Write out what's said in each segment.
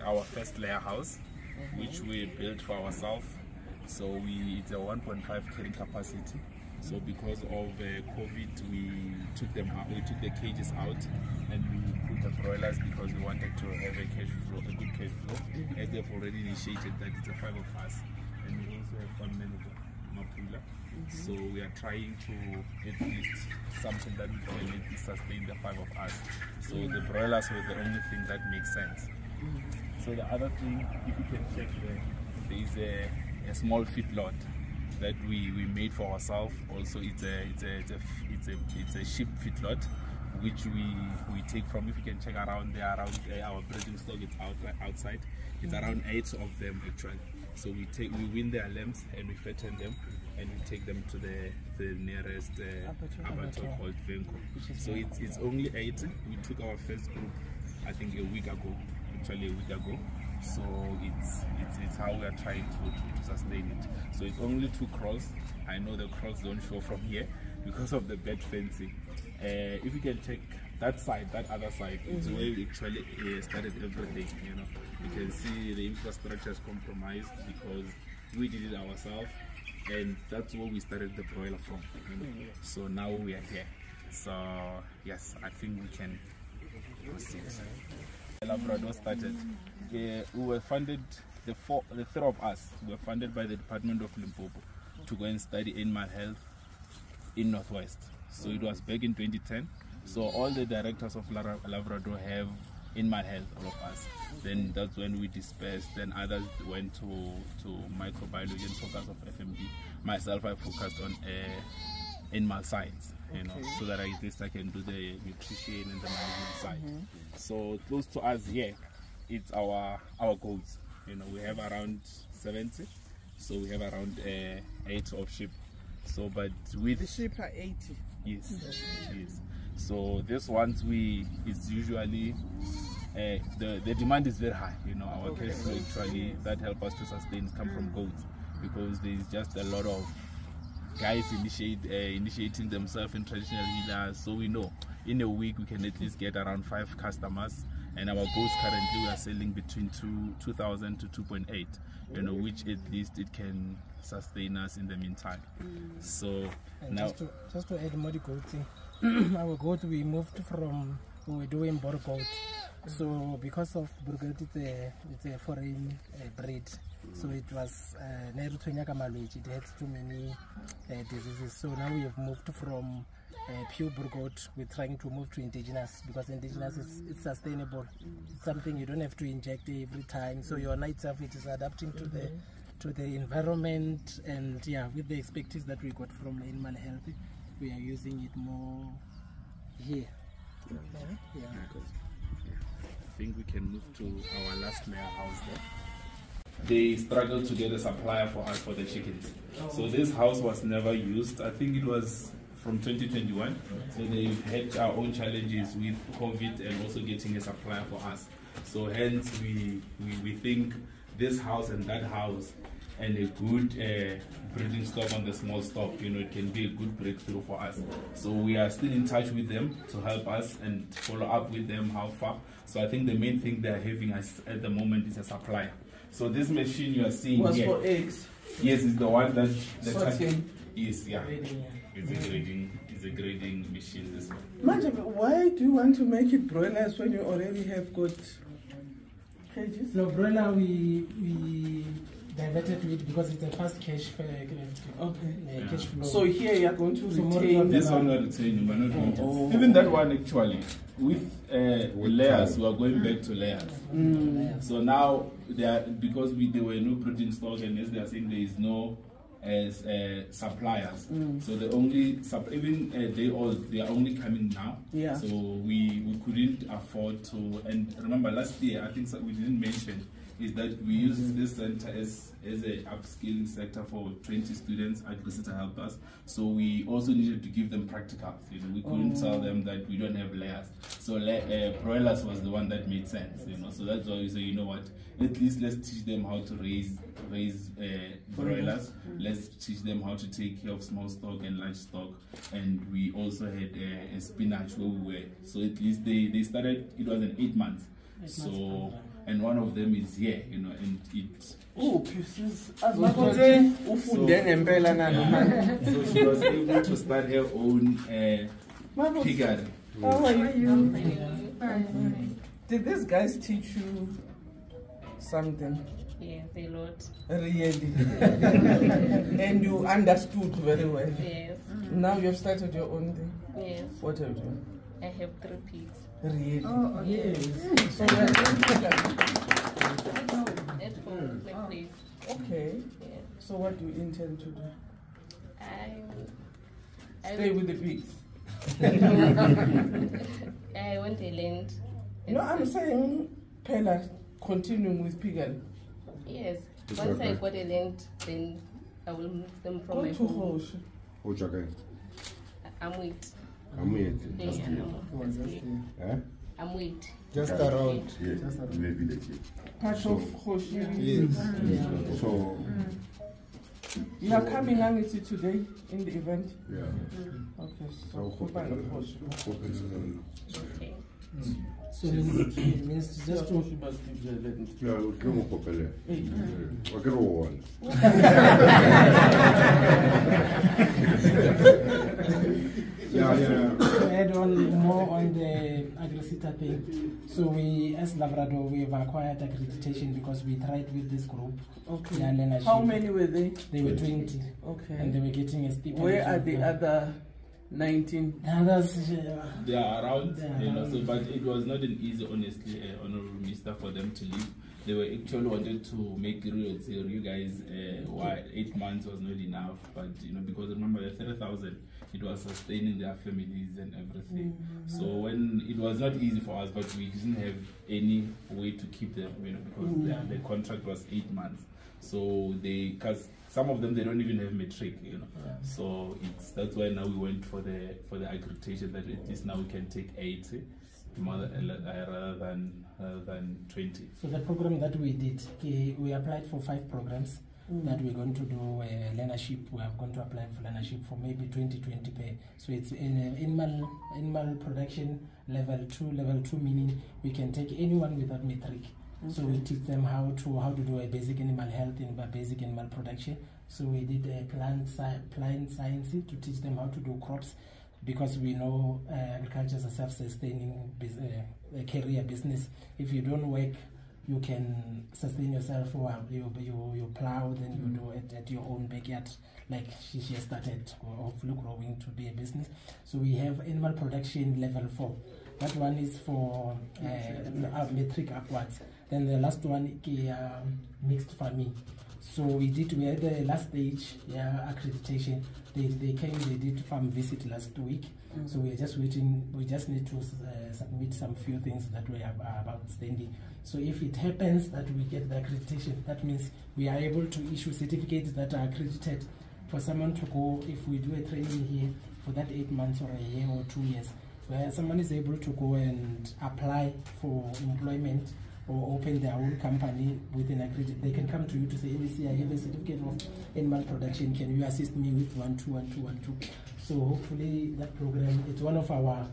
our first layer house, which we built for ourselves. So it's a 1.5 carrying capacity. So because of COVID, we took them out, we took the cages out, and we put the broilers because we wanted to have a cash flow, a good cash flow. As they've already initiated that it's a 5 of us, and we also have fund manager Mapula. So we are trying to at least something that we can at least sustain the 5 of us. So the broilers were the only thing that makes sense. So the other thing, if you can check there is a small feedlot that we made for ourselves. Also, it's a sheep feedlot which we take from. If you can check around there, around our breeding stock, it's outside. It's around 8 of them actually. So we win their lambs and we fatten them, and we take them to the nearest abattoir called Venko. So it's only 8. We took our first group, I think a week ago. So it's how we are trying to sustain it. So it's only 2 crows. I know the crows don't show from here because of the bed fencing. If you can check that side, that other side, it's where we actually started everything. You know, you can see the infrastructure is compromised because we did it ourselves, and that's where we started the broiler from. You know? So now we are here. So yes, I think we can proceed. Lavrador started. We were funded, the 3 of us were funded by the Department of Limpopo to go and study animal health in Northwest. So it was back in 2010. So all the directors of Lavrador have animal health, all of us. Then that's when we dispersed. Then others went to microbiology and focus of FMD. Myself, I focused on animal science, you know, so that at least I can do the nutrition and the management side. So close to us here, it's our goats. You know, we have around 70, so we have around 8 of sheep. So, but with the sheep are 80. Yes, yes. So this ones it's usually the demand is very high. You know, our cash flow actually that help us to sustain come from goats, because there is just a lot of guys initiating themselves in traditional healers. So we know in a week we can at least get around 5 customers, and our goats currently we are selling between 2,000 to 2.8, you know, which at least it can sustain us in the meantime. So and now just to add more the goat thing, our goat, we moved from, we were doing Bor goat. So because of Burgert, it's a foreign breed. So it was it had too many diseases. So now we have moved from pure Burgot. We're trying to move to indigenous, because indigenous is sustainable. It's something you don't have to inject every time. So your night itself, it is adapting to the environment, and yeah, with the expertise that we got from animal health, we are using it more here. Yeah. I think we can move to our last layer house there. They struggled to get a supplier for us for the chickens. So this house was never used. I think it was from 2021. So they've had our own challenges with COVID and also getting a supplier for us. So hence we think this house and that house and a good breeding stock on the small stock, you know, it can be a good breakthrough for us. So we are still in touch with them to help us and follow up with them how far. So I think the main thing they're having us at the moment is a supplier. So this machine you are seeing was here, for eggs. Yes, it's the one that is, yeah. It's a grading machine, this one. Manje, why do you want to make it broilers when you already have got cages? No, broiler we diverted to it because it's a fast cash cash flow. So here you are going to retain this one, we are retaining, but not going to. Even that one actually with layers, we are going back to layers. So now because they were no breeding stock, and as they are saying there is no as suppliers. So the only they are only coming now. Yeah. So we couldn't afford to. And remember last year, I think we didn't mention is that we use this center as a upskilling sector for 20 students. Agrisita helped us. So we also needed to give them practicals. You know, we couldn't tell them that we don't have layers. So broilers was the one that made sense. You know, so that's why we say, you know what, at least let's teach them how to raise broilers. Let's teach them how to take care of small stock and large stock. And we also had a spinach where we were. So at least they started. It was in 8 months. So and one of them is here, you know, and it. Oh, so she was able to start her own piggery. How are you? Did these guys teach you something? Yes, a lot. Really? And you understood very well? Yes. Now you have started your own thing? Yes. What have you done? I have 3 pigs. Really? Oh, yes. So you're doing at home, my place. Okay. Yes. So what do you intend to do? I Stay with the pigs? I want a land. No, I'm saying, Pella, continuing with piggery. Yes. Once I got a land, then I will move them from my home. I'm wait. I'm wait. Just around. Yes, in the village. Part of Hoshi. Yes. So You are coming Angiti today in the event? yeah. Okay, so Hoshi. Okay. So it means just to to add on more on the Agrisita thing. So we, as Lavrador, we have acquired accreditation because we tried with this group. Okay. Learnership. How many were they? They were 20. Okay. And they were getting a stipend. Where are the other 19? The others, they are around, you know, so, but it was not an easy, honestly, honorable minister, for them to leave. They were actually wanted to make real, so you guys, why 8 months was not enough, but you know, because remember the 30,000, it was sustaining their families and everything. So when it was not easy for us, but we didn't have any way to keep them, you know, because the contract was 8 months. So because some of them, they don't even have matric, you know. So that's why now we went for the accreditation, that at least now we can take 80 rather than 20. So the program that we did, we applied for 5 programs that we're going to do learnership. We are going to apply for learnership for maybe 2020 pay. So it's in animal production level 2, meaning we can take anyone without matric. So we teach them how to do a basic animal health and basic animal production. So we did a plant science to teach them how to do crops, because we know agriculture is a self-sustaining career business. If you don't work, you can sustain yourself, or you plow, then you do it at your own backyard, like she has started, hopefully growing to be a business. So we have animal production level 4. That one is for metric upwards. Then the last one is mixed farming. So we had the last stage accreditation. They came, they did farm visit last week. So we're just waiting. We just need to submit some few things that we are about standing. So if it happens that we get the accreditation, that means we are able to issue certificates that are accredited for someone to go. If we do a training here for that 8 months or a year or 2 years, where someone is able to go and apply for employment or open their own company with an accreditation, they can come to you to say, ABC, I have a certificate of animal production, can you assist me with 1, 2, 1, 2, 1, 2? So hopefully that program, it's one of our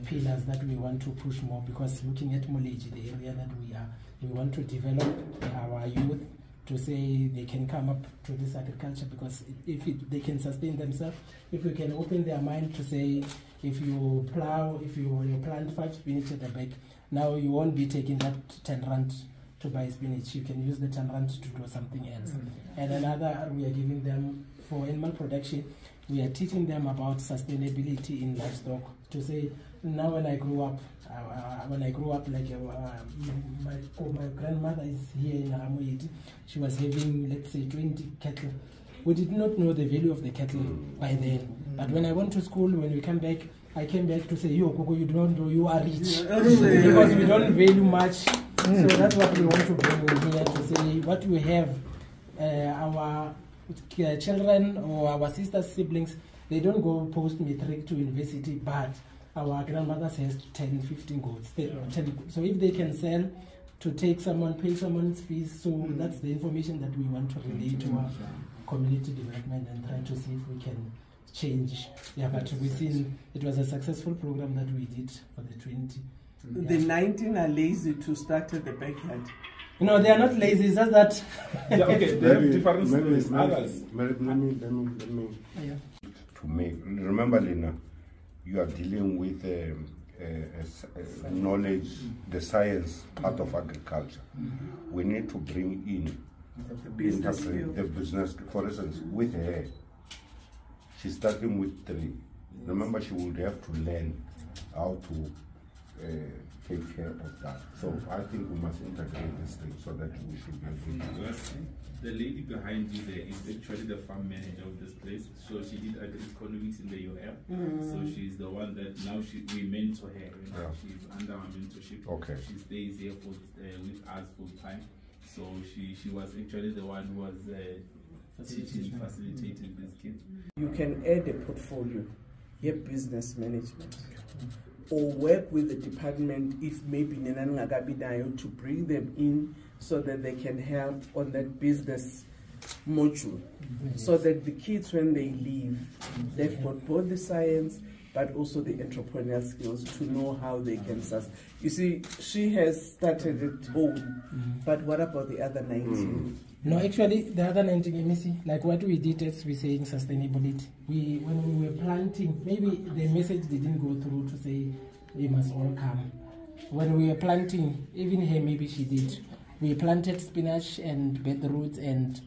pillars that we want to push more, because looking at Moletji, the area that we are, we want to develop our youth to say they can come up to this agriculture, because if they can sustain themselves, if we can open their mind to say, if you plow, if you plant 5 spinach at the back, now you won't be taking that 10 rand to buy spinach. You can use the 10 rand to do something else. And another, we are giving them for animal production, we are teaching them about sustainability in livestock, to say, now when I grew up, like my grandmother is here in Moletji, she was having, let's say, 20 cattle. We did not know the value of the cattle by then. But when I went to school, when we came back, I came back to say, yo, Coco, you don't know, you are rich. Because we don't value much. So that's what we want to bring here, to say what we have, our children or our sisters, siblings, they don't go post-matric to university, but our grandmothers has 10, 15 goats. 10. So if they can sell to take someone, pay someone's fees, so that's the information that we want to relay to our community development and try to see if we can change. Yeah, but we've seen it was a successful program that we did for the 20. The 19 are lazy to start at the backyard. No, they are not lazy, it's just that. Yeah, okay, they have different stories. Others. Let me to make. Remember, Lena, you are dealing with knowledge, the science part of agriculture. We need to bring in the business. For instance, with her, she's starting with 3. Remember, she would have to learn how to take care of that. So I think we must integrate this thing so that we should be able to. The lady behind you there is actually the farm manager of this place. So she did agri-economics in the UM. So she's the one that now we mentor her. Yeah. She's under our mentorship. Okay. She stays here with us full time. So she was actually the one who was facilitating these kids. You can add a portfolio, your business management, or work with the department if maybe to bring them in so that they can help on that business module. So that the kids, when they leave, they've got both the science but also the entrepreneurial skills to know how they can sustain. You see, she has started it all, but what about the other 19? No, actually, the other 19 MEC, like what we did as we saying sustainability. When we were planting, maybe the message didn't go through to say we must all come. When we were planting, even here maybe she did. We planted spinach and beetroots, and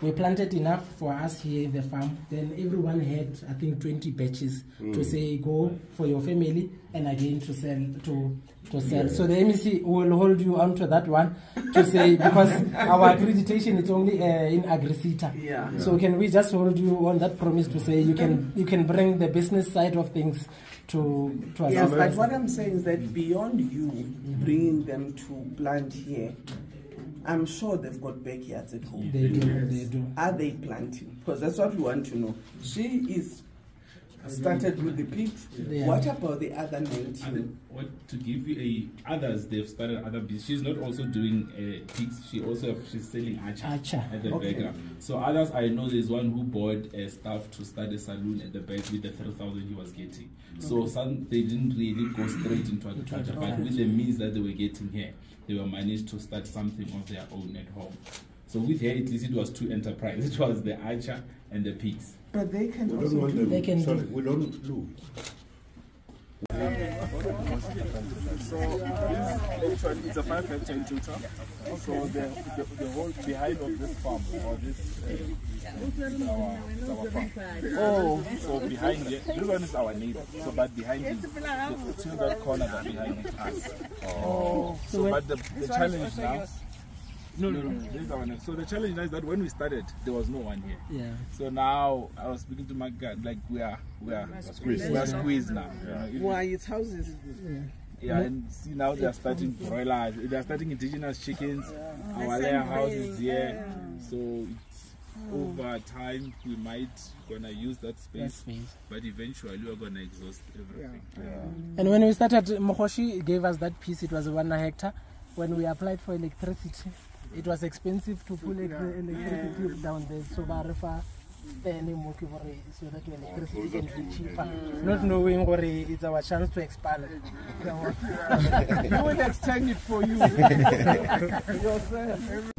we planted enough for us here in the farm. Then everyone had, I think, 20 batches to say go for your family and again to sell to sell. So the MEC will hold you onto that one to say, because our accreditation is only in AgriSeta. Yeah. So can we just hold you on that promise to say you can bring the business side of things to us? Yes, but what I'm saying is that beyond you bringing them to plant here, I'm sure they've got backyards at home. They do. Are they planting? Because that's what we want to know. She is started with the pigs. Yeah. What about the other 19? To give you others, they've started other business. She's not also doing pigs. She's selling archer at the background. So others, I know there's one who bought stuff to start a salon at the back with the 3,000 he was getting. So some they didn't really go straight into agriculture, but with the means that they were getting here, they were managed to start something of their own at home. So with her, at least it was 2 enterprises. It was the archer and the pigs. But they can we also don't want do. They can sorry, do. we don't do. So actually it's a 5 hectare in total. So the whole behind of this farm or this is our farm. Oh, so behind it, this one is our neighbor. So but behind it, till that corner that behind it us. Oh. So but the challenge now. No. This is our next. So the challenge now is that when we started, there was no one here. Yeah. So now I was speaking to my guy, like we are squeezed. We are squeezed now. Why it's houses? Yeah, and see now they are starting broilers. They are starting indigenous chickens. Our layer house is here. So it's over time we might gonna use that space. But eventually we are gonna exhaust everything. And when we started, Mokoshi gave us that piece. It was 1 hectare. When we applied for electricity, it was expensive to pull electricity down there. So Barafa so that electricity can be cheaper. Not knowing what it's our chance to expand. We will extend it for you. Yourself.